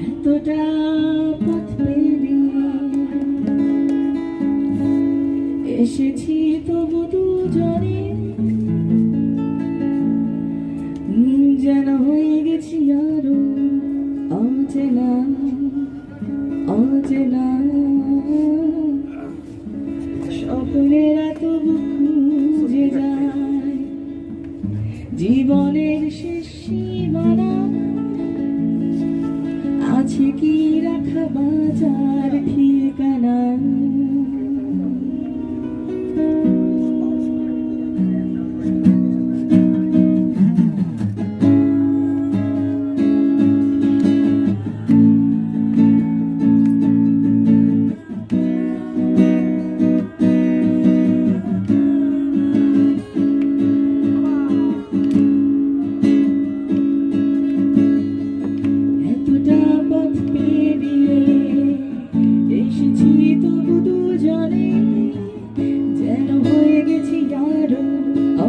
এতটা পথ পেরিয়ে এসেছি তবু দুজনে যেন হয়ে গেছি আরো অচেনা অচেনা স্বপ্নেরা তবু খুঁজে যায় জীবনের শেষ সীমানা আছে কি রাখা বাজার ঠিকানা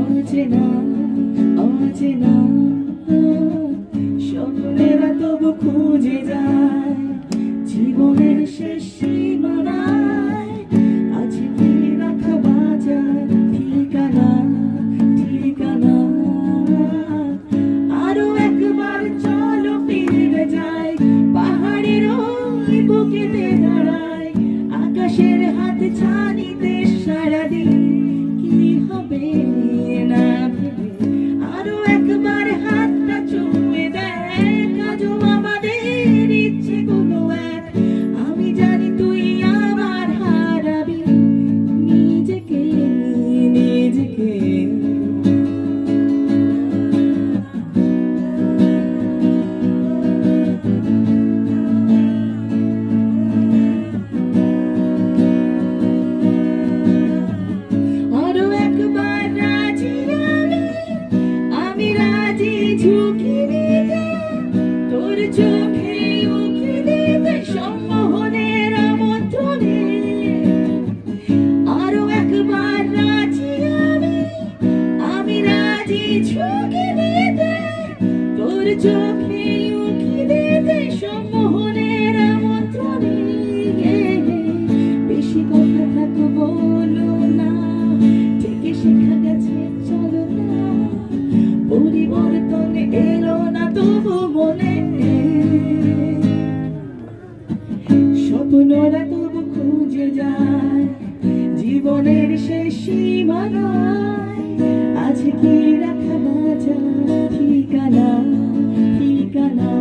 অচেনা অচেনা স্বপ্নেরা তবু খুঁজে যায় জীবনের শেষ সীমানায় আছে কি রাখা বাজার ঠিকানা ঠিকানা আরো একবার চলো ফিরে যাই পাহাড়ের ওই বুকেতে দাঁড়াই আকাশের হাত ছানিতে সারাদিন কি হবে না আরো একবার হাতটা চুমে দেখ আজও আমাদের ইচ্ছেগুলো এক আমি জানি তুই আবার হারাবি নিজেকে নিজেকে ঝুঁকি দিতে তোর চোখে উকি দিতে সম্মোহনের আমন্ত্রণে আরো একবার রাজি আমি রাজি ঝুঁকি দিতে তোর চোখে উকি দিতে সম্মোহনের আমন্ত্রণে বেশি কথা থাকো বলো না থেকে শেখা গেছে চলো না পরিবর্তন এলো না তবু মনে স্বপ্নরা তবু খুঁজে যায় জীবনের শেষ সীমানায় আছে কি রাখা বাজার ঠিকানা ঠিকানা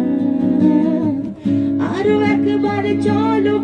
আরো একবার চলো